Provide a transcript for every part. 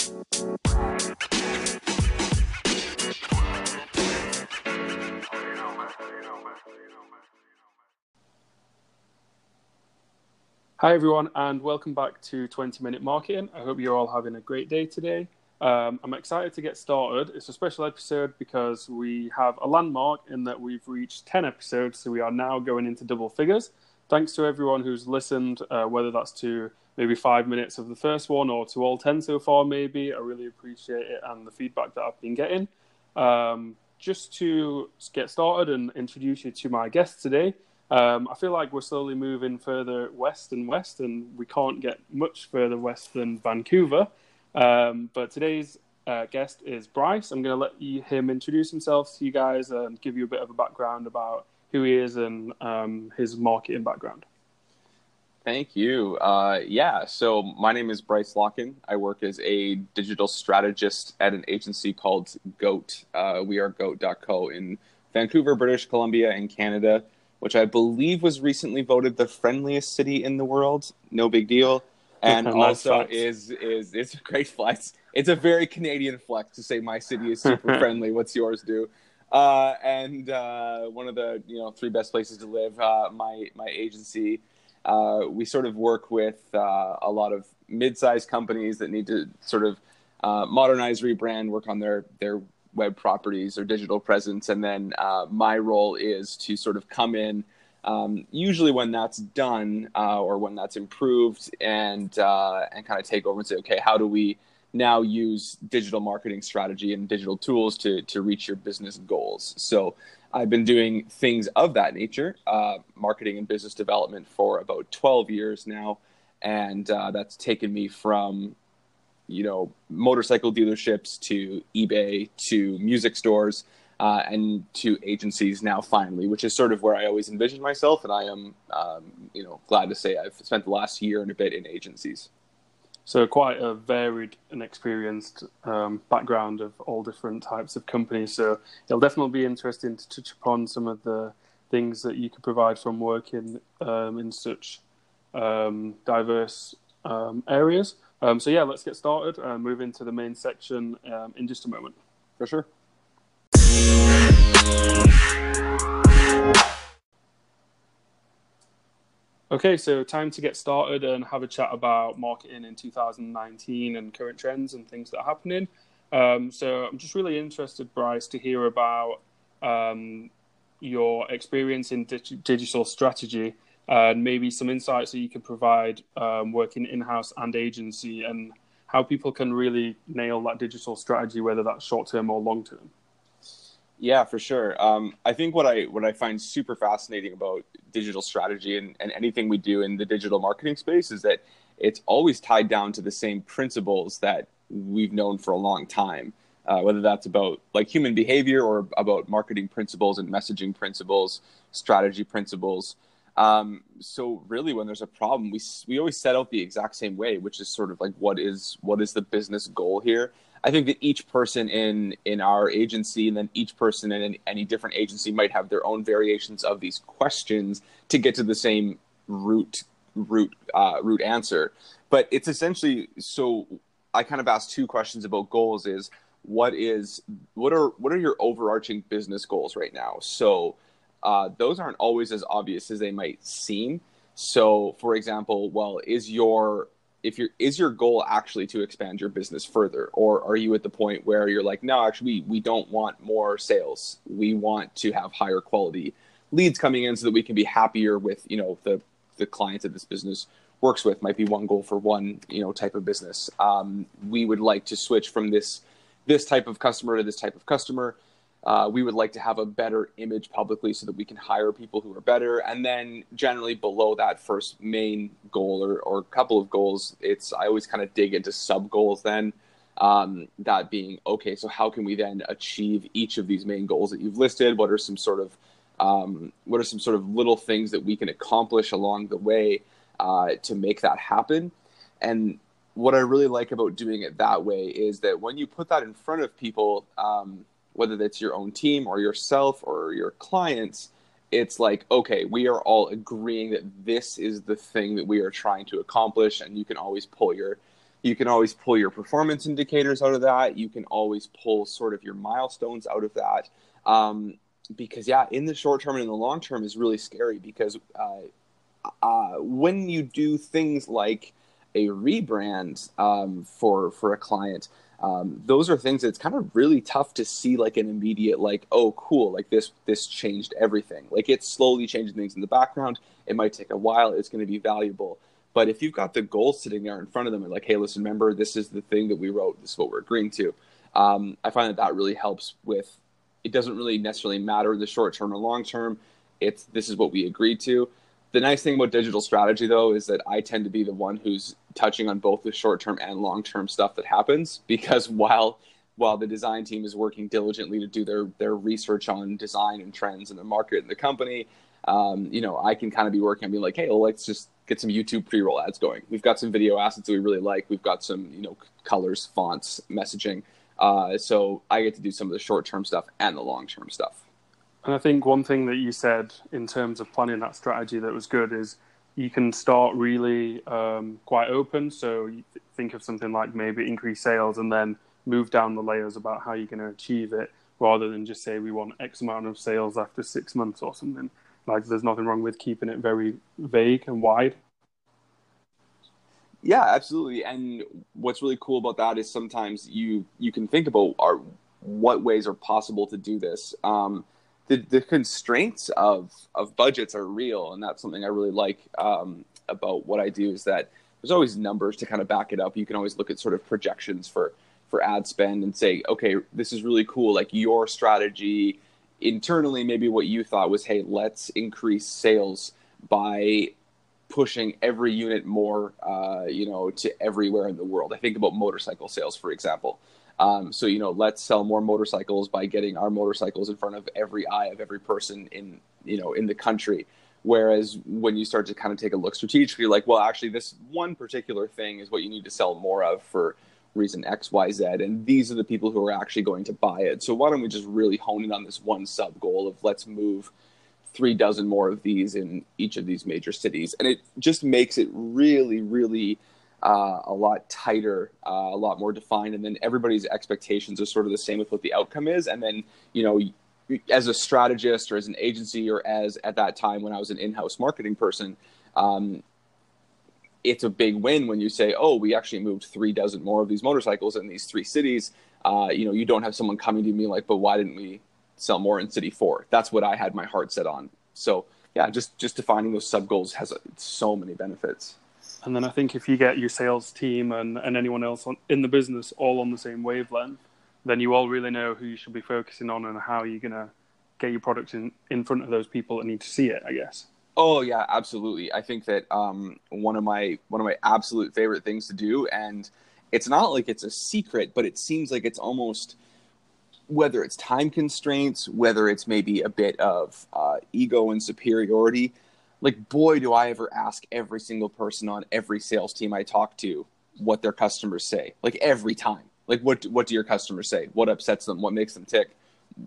Hi everyone, and welcome back to 20 Minute Marketing. I hope you're all having a great day today. I'm excited to get started. It's a special episode because we have a landmark in that we've reached 10 episodes, so we are now going into double figures. Thanks to everyone who's listened, whether that's to maybe 5 minutes of the first one or to all 10 so far maybe. I really appreciate it and the feedback that I've been getting. Just to get started and introduce you to my guest today, I feel like we're slowly moving further west, and we can't get much further west than Vancouver. But today's guest is Bryce. I'm going to let him introduce himself to you guys and give you a bit of a background about who he is and his marketing background. Thank you. So my name is Bryce Lokken. I work as a digital strategist at an agency called GOAT. We are GOAT.co in Vancouver, British Columbia in Canada, which I believe was recently voted the friendliest city in the world. No big deal. And Nice also facts. it's a great flex. It's a very Canadian flex to say my city is super friendly. What's yours do? And one of the 3 best places to live. My agency, we sort of work with a lot of mid-sized companies that need to sort of modernize, rebrand, work on their web properties or digital presence. And then my role is to sort of come in, usually when that's done or when that's improved, and kind of take over and say, okay, how do we now use digital marketing strategy and digital tools to reach your business goals? So I've been doing things of that nature, marketing and business development for about 12 years now. And that's taken me from motorcycle dealerships to eBay to music stores and to agencies now finally, which is sort of where I always envisioned myself. And I am, glad to say I've spent the last year and a bit in agencies. So quite a varied and experienced background of all different types of companies. So it'll definitely be interesting to touch upon some of the things that you could provide from working in such diverse areas. So let's get started and move into the main section in just a moment. For sure. Okay, so time to get started and have a chat about marketing in 2019 and current trends and things that are happening. So I'm just really interested, Bryce, to hear about your experience in digital strategy and maybe some insights that you could provide working in-house and agency, and how people can really nail that digital strategy, whether that's short-term or long-term. Yeah, for sure. I think what I find super fascinating about digital strategy and anything we do in the digital marketing space is that it's always tied down to the same principles that we've known for a long time, whether that's about like human behavior or about marketing principles and messaging principles, strategy principles. So really, when there's a problem, we always set out the exact same way, which is sort of like, what is the business goal here? I think that each person in our agency and then each person in any different agency might have their own variations of these questions to get to the same root answer. But it's essentially, so I kind of asked 2 questions about goals: is what are your overarching business goals right now? So those aren't always as obvious as they might seem. So, for example, is your goal actually to expand your business further, or are you at the point where you're like, no, actually, we don't want more sales. We want to have higher quality leads coming in so that we can be happier with the clients that this business works with. Might be one goal for one type of business. We would like to switch from this type of customer to this type of customer. We would like to have a better image publicly so that we can hire people who are better. And then generally below that first main goal or couple of goals, I always kind of dig into sub goals then. That being, okay, so how can we then achieve each of these main goals that you've listed? What are some sort of little things that we can accomplish along the way to make that happen? And what I really like about doing it that way is that when you put that in front of people, whether that's your own team or yourself or your clients, it's like, okay, we are all agreeing that this is the thing that we are trying to accomplish. And you can always pull your You can always pull your performance indicators out of that. You can always pull sort of your milestones out of that. Because yeah, in the short term and in the long term is really scary, because when you do things like a rebrand for a client, those are things that's kind of really tough to see like an immediate, like, oh cool, like this changed everything. Like, it's slowly changing things in the background. It might take a while. It's going to be valuable. But if you've got the goal sitting there in front of them and like, hey, listen, remember, this is the thing that we wrote. This is what we're agreeing to. I find that really helps with, it doesn't really necessarily matter the short term or long term. This is what we agreed to. The nice thing about digital strategy, though, is that I tend to be the one who's touching on both the short-term and long-term stuff that happens, because while the design team is working diligently to do their research on design and trends in the market and the company, I can kind of be working on being like, hey, well, let's just get some YouTube pre-roll ads going. We've got some video assets that we really like. We've got some, colors, fonts, messaging. So I get to do some of the short-term stuff and the long-term stuff. And I think one thing that you said in terms of planning that strategy that was good is you can start really quite open. So you think of something like maybe increase sales and then move down the layers about how you're going to achieve it, rather than just say we want X amount of sales after 6 months or something. Like, there's nothing wrong with keeping it very vague and wide. Yeah, absolutely. And what's really cool about that is sometimes you can think about what ways are possible to do this. The constraints of budgets are real, and that's something I really like about what I do, is that there's always numbers to kind of back it up. You can always look at sort of projections for ad spend and say, okay, this is really cool. Like, your strategy internally, maybe what you thought was, hey, let's increase sales by pushing every unit more, to everywhere in the world. I think about motorcycle sales, for example. So, let's sell more motorcycles by getting our motorcycles in front of every eye of every person in the country. Whereas when you start to kind of take a look strategically, you're like, well, actually, this one particular thing is what you need to sell more of for reason X, Y, Z. And these are the people who are actually going to buy it. So why don't we just really hone in on this one sub goal of let's move 36 more of these in each of these major cities. And it just makes it really, really a lot tighter, a lot more defined, and then everybody's expectations are sort of the same with what the outcome is. And then, as a strategist or as an agency, or as at that time when I was an in-house marketing person, it's a big win when you say, oh, we actually moved 36 more of these motorcycles in these 3 cities. You don't have someone coming to me like, but why didn't we sell more in city 4? That's what I had my heart set on. So yeah, just defining those sub goals has so many benefits. And then I think if you get your sales team and anyone else in the business all on the same wavelength, then you all really know who you should be focusing on and how you're going to get your product in front of those people that need to see it, I guess. Oh yeah, absolutely. I think that one of my absolute favorite things to do, and it's not like it's a secret, but it seems like it's almost, whether it's time constraints, whether it's maybe a bit of ego and superiority, like, boy, do I ever ask every single person on every sales team I talk to what their customers say. Like, every time. Like, what do your customers say? What upsets them? What makes them tick?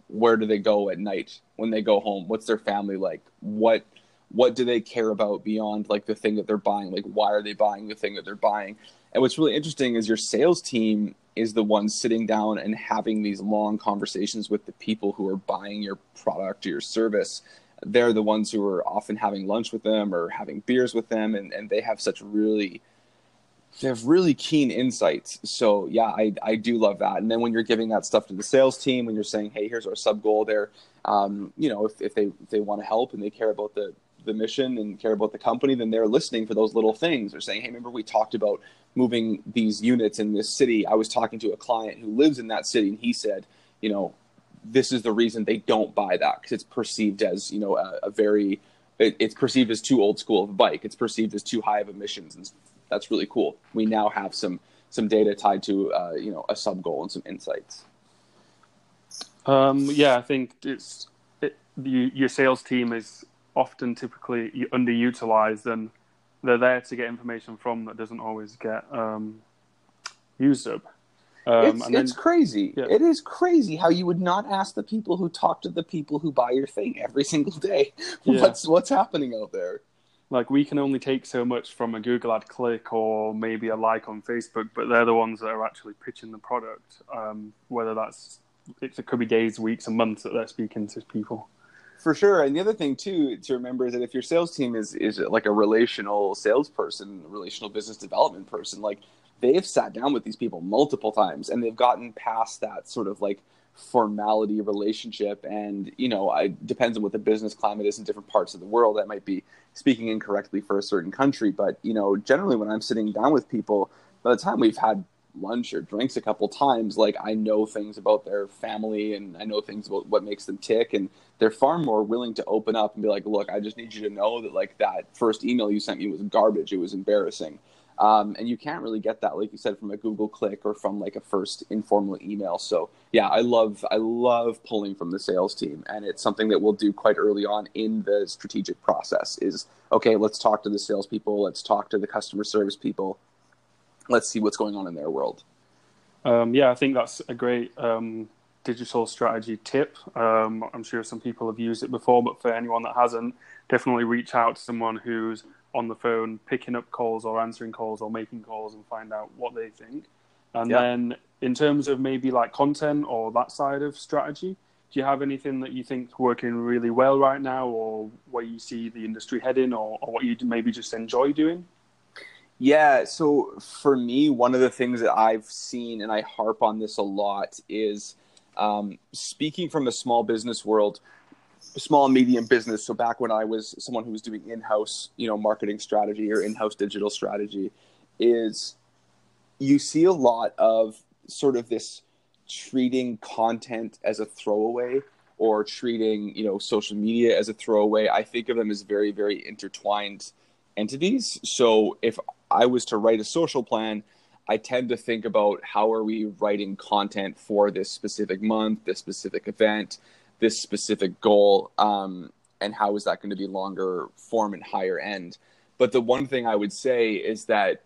Where do they go at night when they go home? What's their family like? What do they care about beyond, like, the thing that they're buying? Like, why are they buying the thing that they're buying? And what's really interesting is your sales team is the one sitting down and having these long conversations with the people who are buying your product or your service. They're the ones who are often having lunch with them or having beers with them, and they have really keen insights. So yeah, I do love that. And then when you're giving that stuff to the sales team, when you're saying, hey, here's our sub goal there, if they want to help and they care about the mission and care about the company, then they're listening for those little things. They're saying, hey, remember we talked about moving these units in this city. I was talking to a client who lives in that city, and he said, this is the reason they don't buy that, because it's perceived as, it's perceived as too old school of a bike. It's perceived as too high of emissions. And that's really cool. We now have some data tied to, a sub goal and some insights. I think your sales team is often typically underutilized, and they're there to get information from that doesn't always get used up. It's crazy. Yeah. It is crazy how you would not ask the people who talk to the people who buy your thing every single day. Yeah. What's happening out there? like we can only take so much from a Google ad click or maybe a like on Facebook, but they're the ones that are actually pitching the product. Whether it could be days, weeks, and months that they're speaking to people. For sure. And the other thing too to remember is that if your sales team is like a relational salesperson, a relational business development person, like they've sat down with these people multiple times and they've gotten past that sort of like formality relationship. And, it depends on what the business climate is in different parts of the world. That might be speaking incorrectly for a certain country. But, generally when I'm sitting down with people, by the time we've had lunch or drinks a couple times, like I know things about their family and I know things about what makes them tick, and they're far more willing to open up and be like, look, I just need you to know that like that first email you sent me was garbage. It was embarrassing. And you can't really get that, like you said, from a Google click or from like a first informal email. So yeah, I love pulling from the sales team, and it's something that we'll do quite early on in the strategic process is, okay, let's talk to the salespeople. Let's talk to the customer service people. Let's see what's going on in their world. I think that's a great digital strategy tip. I'm sure some people have used it before, but for anyone that hasn't, definitely reach out to someone who's on the phone, picking up calls or answering calls or making calls and find out what they think. And then in terms of maybe like content or that side of strategy, do you have anything that you think is working really well right now, or where you see the industry heading, or what you maybe just enjoy doing? Yeah, so for me, one of the things that I've seen, and I harp on this a lot, is speaking from the small business world, small and medium business. So back when I was someone who was doing in-house, marketing strategy or in-house digital strategy, is you see a lot of sort of this treating content as a throwaway or treating, social media as a throwaway. I think of them as very, very intertwined entities. So if I was to write a social plan, I tend to think about how are we writing content for this specific month, this specific event, this specific goal, and how is that going to be longer form and higher end. But the one thing I would say is that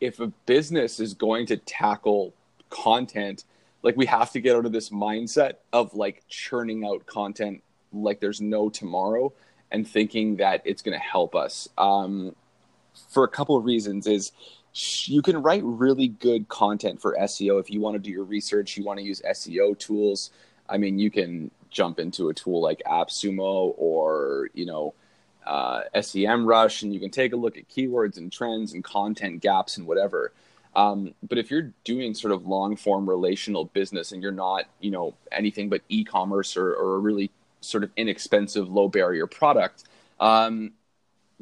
if a business is going to tackle content, like we have to get out of this mindset of like churning out content like there's no tomorrow and thinking that it's going to help us. For a couple of reasons is you can write really good content for SEO. If you want to do your research, you want to use SEO tools. I mean, you can jump into a tool like AppSumo or, SEMrush, and you can take a look at keywords and trends and content gaps and whatever. But if you're doing sort of long form relational business and you're not, anything but e-commerce or a really sort of inexpensive, low barrier product,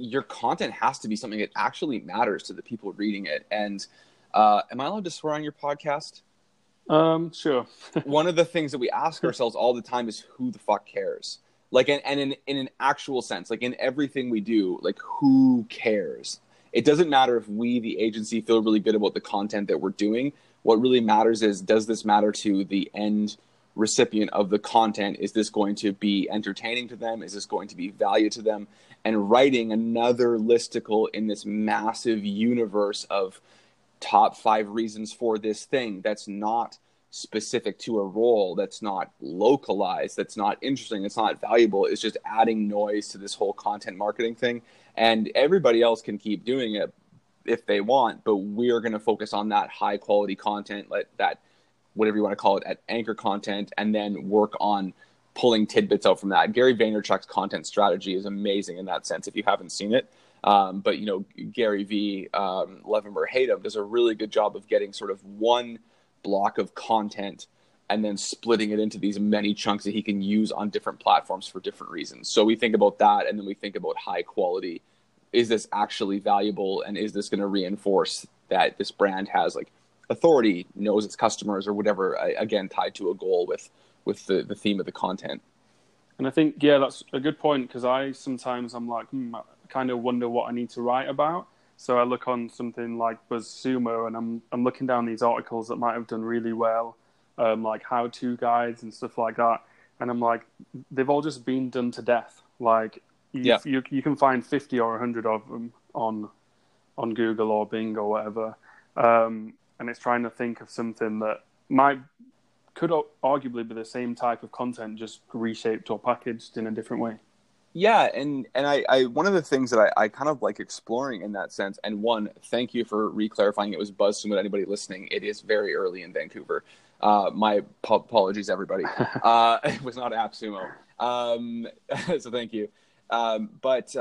your content has to be something that actually matters to the people reading it. And am I allowed to swear on your podcast? Sure. One of the things that we ask ourselves all the time is who the fuck cares? Like, and in an actual sense, like in everything we do, like who cares? It doesn't matter if we, the agency, feel really good about the content that we're doing. What really matters is, does this matter to the end recipient of the content? Is this going to be entertaining to them? Is this going to be value to them? And writing another listicle in this massive universe of top 5 reasons for this thing that's not specific to a role, that's not localized, that's not interesting, that's not valuable, is just adding noise to this whole content marketing thing. And everybody else can keep doing it if they want, but we're going to focus on that high quality content, like that, whatever you want to call it, at anchor content, and then work on pulling tidbits out from that. Gary Vaynerchuk's content strategy is amazing in that sense if you haven't seen it. But Gary V, love him or hate him, does a really good job of getting sort of one block of content and then splitting it into these many chunks that he can use on different platforms for different reasons. So we think about that, and then we think about high quality. Is this actually valuable, and is this going to reinforce that this brand has like authority, knows its customers, or whatever, again, tied to a goal with the theme of the content. And I think, that's a good point, because I'm like, I kind of wonder what I need to write about. So I look on something like BuzzSumo, and I'm looking down these articles that might have done really well, like how-to guides and stuff like that. And I'm like, they've all just been done to death. Like you can find 50 or 100 of them on Google or Bing or whatever. And it's trying to think of something that could arguably be the same type of content, just reshaped or packaged in a different way. Yeah, and I one of the things that I kind of like exploring in that sense, and one, thank you for re-clarifying it was BuzzSumo to anybody listening. It is very early in Vancouver. My apologies, everybody. It was not AppSumo. So thank you. But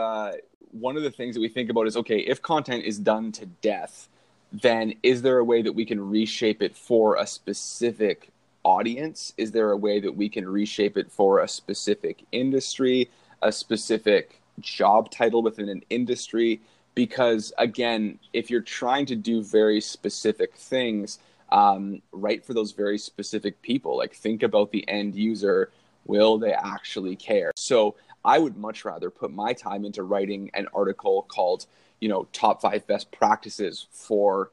one of the things that we think about is, okay, if content is done to death, then is there a way that we can reshape it for a specific audience? Is there a way that we can reshape it for a specific industry, a specific job title within an industry? Because again, if you're trying to do very specific things, right, for those very specific people, like think about the end user, will they actually care? So I would much rather put my time into writing an article called, top 5 best practices for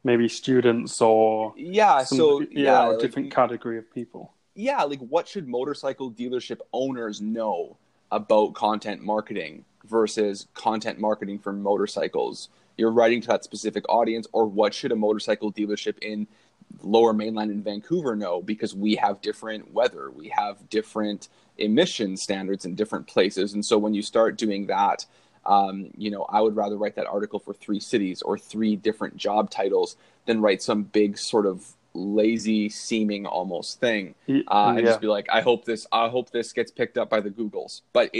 Maybe students or yeah, so yeah, or a like different category of people. yeah, like what should motorcycle dealership owners know about content marketing versus content marketing for motorcycles? You're writing to that specific audience, or what should a motorcycle dealership in Lower Mainland in Vancouver know? Because we have different weather, we have different emission standards in different places. And so when you start doing that, I would rather write that article for 3 cities or 3 different job titles than write some big sort of lazy seeming almost thing, and Yeah. just be like, I hope this gets picked up by the Googles. But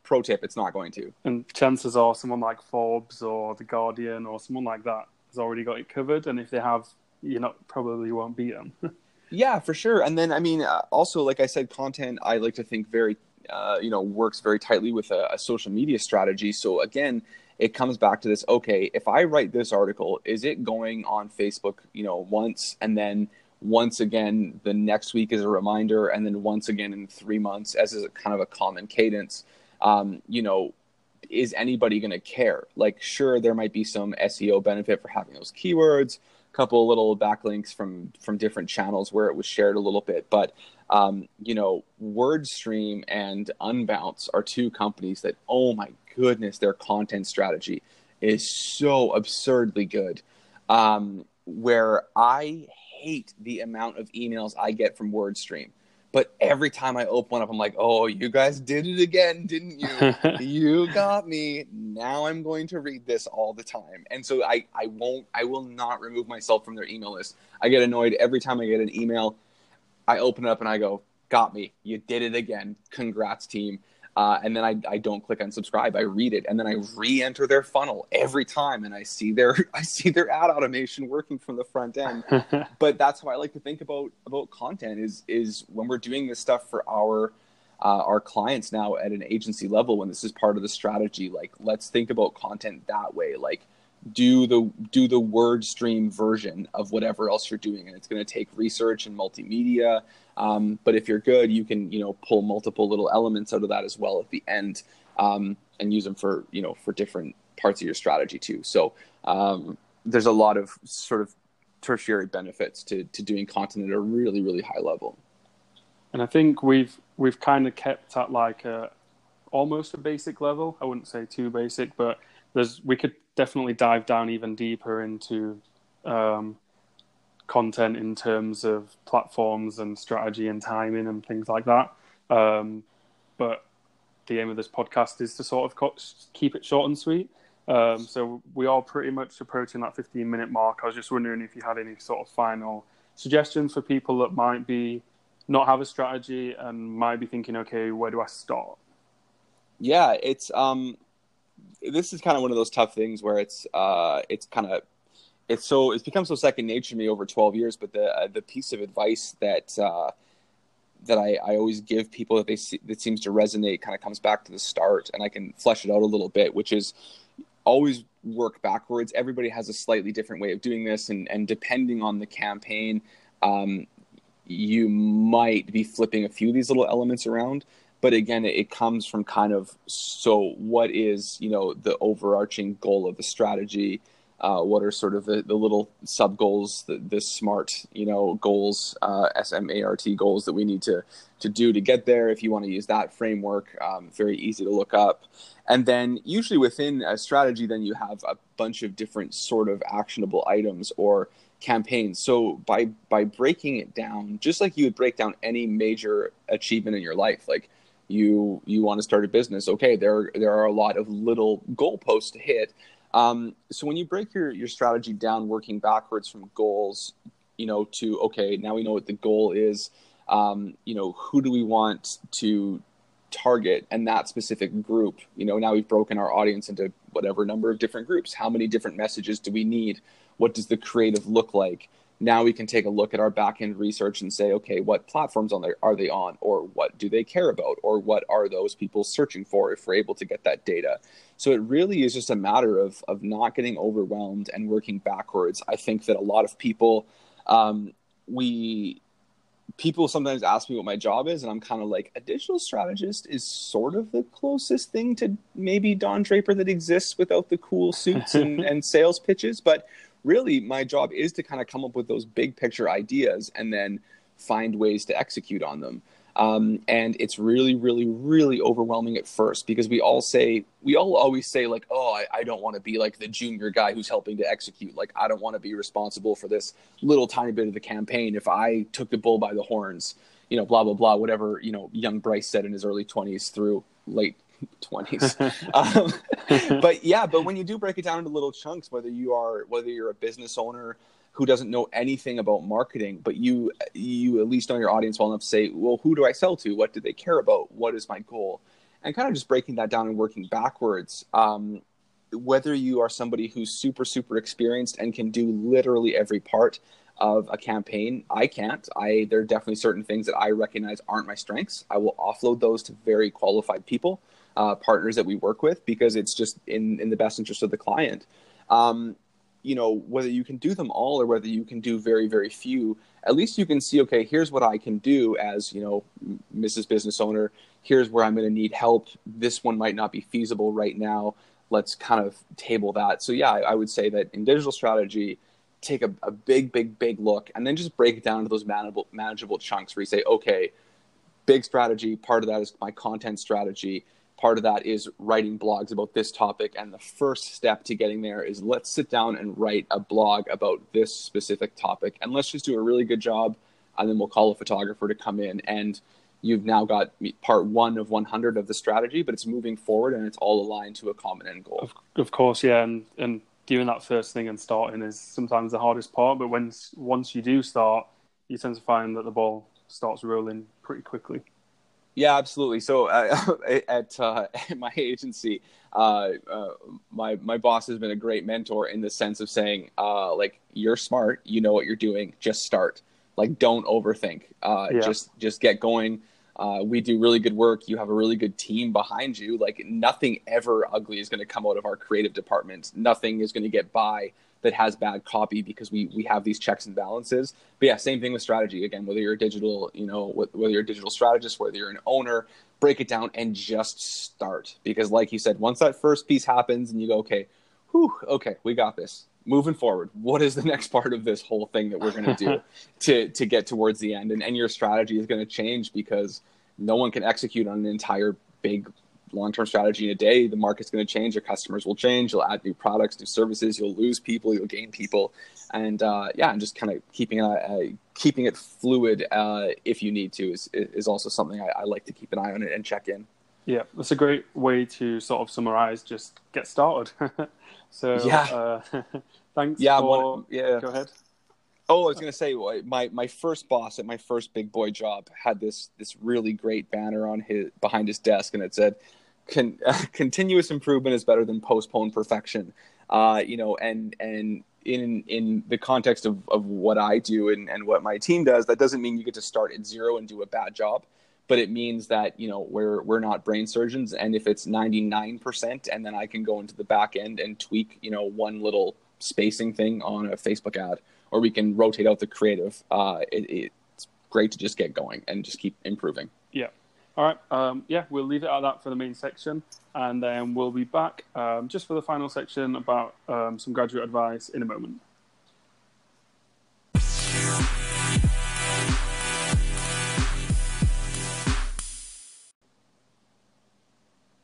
pro tip, it's not going to. And chances are someone like Forbes or The Guardian or someone like that has already got it covered. And if they have, probably won't beat them. Yeah, for sure. And then, I mean, also, like I said, content, I like to think very, works very tightly with a social media strategy. So again, it comes back to this, okay, if I write this article, is it going on Facebook, once, and then once again the next week as a reminder, and then once again in 3 months as a kind of a common cadence? Um, you know, is anybody going to care? Like, sure, there might be some SEO benefit for having those keywords, a couple of little backlinks from different channels where it was shared a little bit, but WordStream and Unbounce are 2 companies that, oh my goodness, their content strategy is so absurdly good. Where I hate the amount of emails I get from WordStream. But every time I open one up, I'm like, oh, you guys did it again, didn't you? You got me. Now I'm going to read this all the time. And so I will not remove myself from their email list. I get annoyed every time I get an email. I open it up and I go, got me. You did it again. Congrats, team. And then I don't click unsubscribe. I read it, and then I re-enter their funnel every time, and I see their ad automation working from the front end. But that's how I like to think about content is when we're doing this stuff for our clients now at an agency level, when this is part of the strategy. Like, let's think about content that way. Like, do the word stream version of whatever else you're doing, and it's going to take research and multimedia. But if you're good, you can pull multiple little elements out of that as well at the end, and use them for different parts of your strategy too. So there's a lot of sort of tertiary benefits to doing content at a really, really high level. And I think we've kind of kept at like almost a basic level. I wouldn't say too basic, but we could definitely dive down even deeper into content in terms of platforms and strategy and timing and things like that. But the aim of this podcast is to sort of keep it short and sweet. So we are pretty much approaching that 15-minute mark. I was just wondering if you had any sort of final suggestions for people that might be not have a strategy and might be thinking, okay, where do I start? Yeah, it's this is kind of one of those tough things where it's become so second nature to me over 12 years. But the piece of advice that I always give people that seems to resonate kind of comes back to the start, and I can flesh it out a little bit, which is always work backwards. Everybody has a slightly different way of doing this, and depending on the campaign, you might be flipping a few of these little elements around. But again, it comes from kind of, so what is, the overarching goal of the strategy? What are sort of the little sub goals, the SMART, goals, SMART goals that we need to do to get there? If you want to use that framework, very easy to look up. And then usually within a strategy, then you have a bunch of different sort of actionable items or campaigns. So by breaking it down, just like you would break down any major achievement in your life, like you want to start a business. Okay, there are a lot of little goalposts to hit. So when you break your strategy down, working backwards from goals, to, okay, now we know what the goal is. Who do we want to target, and that specific group? Now we've broken our audience into whatever number of different groups. How many different messages do we need? What does the creative look like? Now we can take a look at our back end research and say, okay, what platforms are they on, or what do they care about, or what are those people searching for, if we're able to get that data. So it really is just a matter of not getting overwhelmed and working backwards. I think that a lot of people, people sometimes ask me what my job is, and I'm kind of like, a digital strategist is sort of the closest thing to maybe Don Draper that exists without the cool suits and sales pitches. But really, my job is to kind of come up with those big picture ideas and then find ways to execute on them. And it's really, really, really overwhelming at first, because we all always say like, oh, I don't want to be like the junior guy who's helping to execute. Like, I don't want to be responsible for this little tiny bit of the campaign. If I took the bull by the horns, blah, blah, blah, whatever, young Bryce said in his early 20s through late 20s. But when you do break it down into little chunks, whether you're a business owner who doesn't know anything about marketing, but you at least know your audience well enough to say, well, who do I sell to? What do they care about? What is my goal? And kind of just breaking that down and working backwards. Whether you are somebody who's super, super experienced and can do literally every part of a campaign, I can't. There are definitely certain things that I recognize aren't my strengths. I will offload those to very qualified people, partners that we work with, because it's just in the best interest of the client. Whether you can do them all or whether you can do very, very few, at least you can see, okay, here's what I can do as, Mrs. Business Owner. Here's where I'm going to need help. This one might not be feasible right now. Let's kind of table that. So yeah, I would say that in digital strategy, take a big, big, big look, and then just break it down into those manageable chunks where you say, okay, big strategy. Part of that is my content strategy. Part of that is writing blogs about this topic. And the first step to getting there is, let's sit down and write a blog about this specific topic. And let's just do a really good job. And then we'll call a photographer to come in. And you've now got part 1 of 100 of the strategy, but it's moving forward and it's all aligned to a common end goal. Of course, yeah. And doing that first thing and starting is sometimes the hardest part. But once you do start, you tend to find that the ball starts rolling pretty quickly. Yeah, absolutely. So at my agency, my boss has been a great mentor in the sense of saying, like, you're smart, you know what you're doing, just start. Like, don't overthink. Just get going. We do really good work. You have a really good team behind you. Like, nothing ever ugly is going to come out of our creative department. Nothing is going to get by that has bad copy, because we have these checks and balances. But yeah, same thing with strategy. Again, whether you're a digital, whether you're a digital strategist, whether you're an owner, break it down and just start. Because like you said, once that first piece happens and you go, okay, we got this. Moving forward, what is the next part of this whole thing that we're going to do to get towards the end? And your strategy is going to change, because no one can execute on an entire big long-term strategy in a day. The market's going to change. Your customers will change. You'll add new products, new services. You'll lose people. You'll gain people. And and just kind of keeping it fluid if you need to is also something I like to keep an eye on it and check in. Yeah, that's a great way to sort of summarize. Just get started. So thanks. Go ahead. Oh, I was going to say, my first boss at my first big boy job had this really great banner on behind his desk, and it said, continuous improvement is better than postponed perfection. And in the context of what I do and what my team does, that doesn't mean you get to start at zero and do a bad job. But it means that, we're not brain surgeons. And if it's 99%, and then I can go into the back end and tweak, one little spacing thing on a Facebook ad, or we can rotate out the creative, it's great to just get going and just keep improving. Yeah. All right. We'll leave it at that for the main section. And then we'll be back just for the final section about some graduate advice in a moment.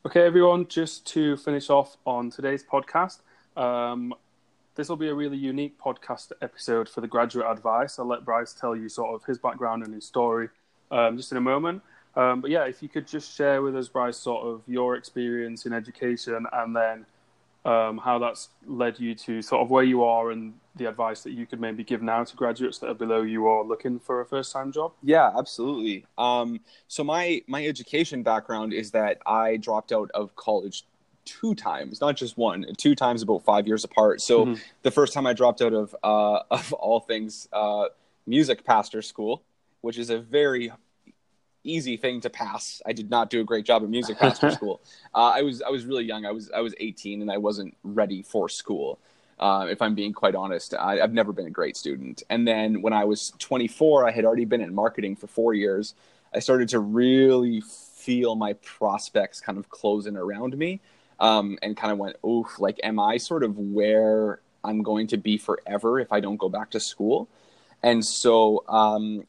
Okay, everyone, just to finish off on today's podcast, this will be a really unique podcast episode for the graduate advice. I'll let Bryce tell you sort of his background and his story just in a moment. But yeah, if you could just share with us, Bryce, sort of your experience in education, and then how that's led you to sort of where you are, and the advice that you could maybe give now to graduates that are below you or looking for a first-time job. Yeah, absolutely. So my education background is that I dropped out of college two times, not just one, two times about 5 years apart. So Mm-hmm. the first time I dropped out of all things music pastor school, which is a very easy thing to pass. I did not do a great job at music pastor school. I was really young. I was 18 and I wasn't ready for school. If I'm being quite honest, I've never been a great student. And then when I was 24, I had already been in marketing for 4 years. I started to really feel my prospects kind of closing around me, and kind of went, oof, like, am I sort of where I'm going to be forever if I don't go back to school? And so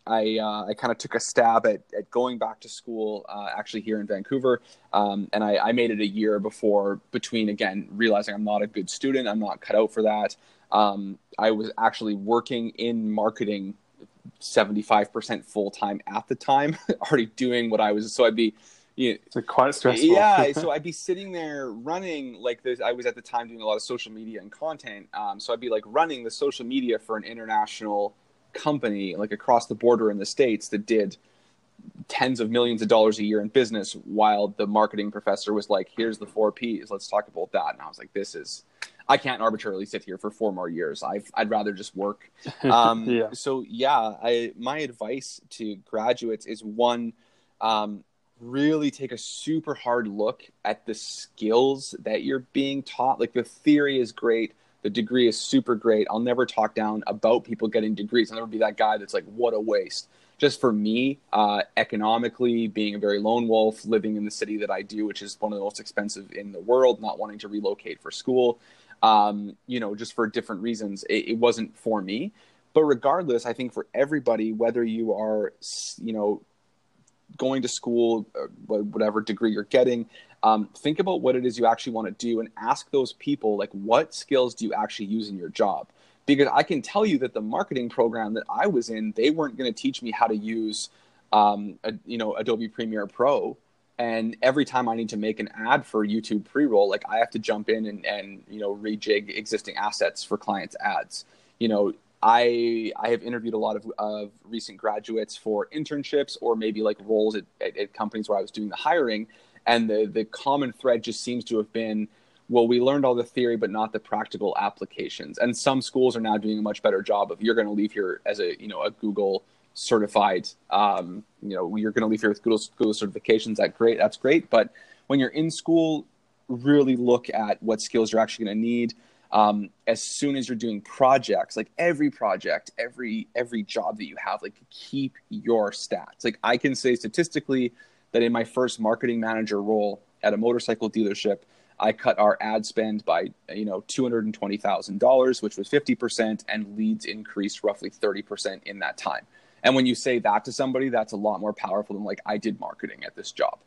I kind of took a stab at going back to school, actually here in Vancouver. And I made it a year between, again, realizing I'm not a good student. I'm not cut out for that. I was actually working in marketing 75% full time at the time, already doing what I was. So I'd be, So quite stressful. yeah, so I'd be sitting there running like this. I was at the time doing a lot of social media and content. So I'd be like running the social media for an international company like across the border in the States that did tens of millions of dollars a year in business, while the marketing professor was like, here's the 4 Ps, let's talk about that. And I was like, I can't arbitrarily sit here for 4 more years. I'd rather just work. Yeah. So yeah, my advice to graduates is, one, really take a super hard look at the skills that you're being taught. Like, the theory is great. The degree is super great. I'll never talk down about people getting degrees. I'll never be that guy that's like, what a waste. Just for me, economically, being a very lone wolf, living in the city that I do, which is one of the most expensive in the world, not wanting to relocate for school, just for different reasons, it wasn't for me. But regardless, I think for everybody, whether you are, going to school, whatever degree you're getting, think about what it is you actually want to do and ask those people, like, what skills do you actually use in your job? Because I can tell you that the marketing program that I was in, they weren't going to teach me how to use, Adobe Premiere Pro. And every time I need to make an ad for YouTube pre-roll, like, I have to jump in and rejig existing assets for clients' ads. I have interviewed a lot of recent graduates for internships or maybe like roles at companies where I was doing the hiring. And the common thread just seems to have been, well, we learned all the theory, but not the practical applications. And some schools are now doing a much better job of, you're going to leave here as a Google certified, you're going to leave here with Google certifications. That's great. But when you're in school, really look at what skills you're actually going to need. As soon as you're doing projects, like every project, every job that you have, like, keep your stats. Like, I can say statistically that in my first marketing manager role at a motorcycle dealership, I cut our ad spend by, $220,000, which was 50%, and leads increased roughly 30% in that time. And when you say that to somebody, that's a lot more powerful than like, I did marketing at this job.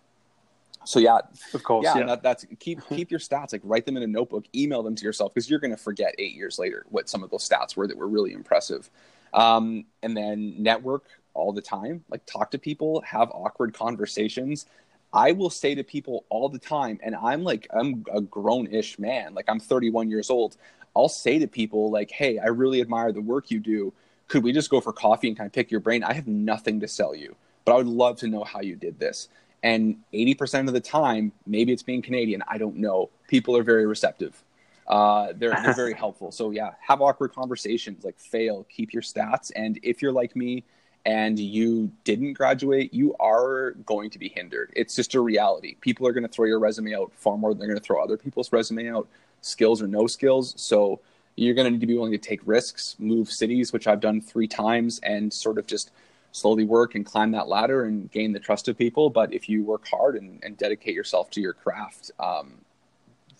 So yeah, Of course, yeah. That's keep your stats, like, write them in a notebook, email them to yourself, because you're going to forget 8 years later what some of those stats were that were really impressive. And then network all the time, like, talk to people, have awkward conversations. I will say to people all the time, and I'm a grown-ish man, like, I'm 31 years old. I'll say to people like, hey, I really admire the work you do. Could we just go for coffee and kind of pick your brain? I have nothing to sell you, but I would love to know how you did this. And 80% of the time, maybe it's being Canadian, I don't know, people are very receptive. They're very helpful. So yeah, have awkward conversations, like, fail, keep your stats. And if you're like me and you didn't graduate, you are going to be hindered. It's just a reality. People are going to throw your resume out far more than they're going to throw other people's resume out, skills or no skills. So you're going to need to be willing to take risks, move cities, which I've done 3 times, and sort of just slowly work and climb that ladder and gain the trust of people. But if you work hard and dedicate yourself to your craft,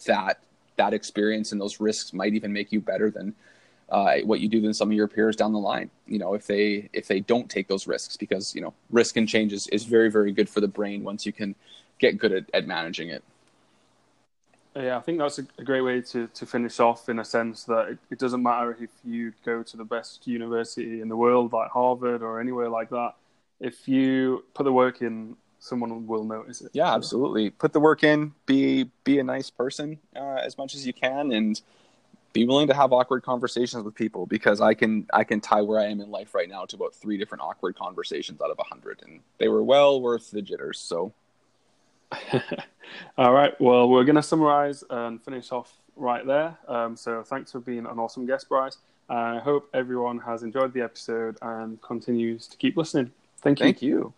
that experience and those risks might even make you better than what you do than some of your peers down the line. If they don't take those risks, because risk and change is very, very good for the brain once you can get good at managing it. Yeah, I think that's a great way to finish off, in a sense that it doesn't matter if you go to the best university in the world, like Harvard or anywhere like that. If you put the work in someone will notice it. Yeah, absolutely. Put the work in. Be a nice person as much as you can, and be willing to have awkward conversations with people, because I can tie where I am in life right now to about 3 different awkward conversations out of 100, and they were well worth the jitters. So, all right. Well, we're going to summarize and finish off right there. So thanks for being an awesome guest, Bryce. I hope everyone has enjoyed the episode and continues to keep listening. Thank you. Thank you.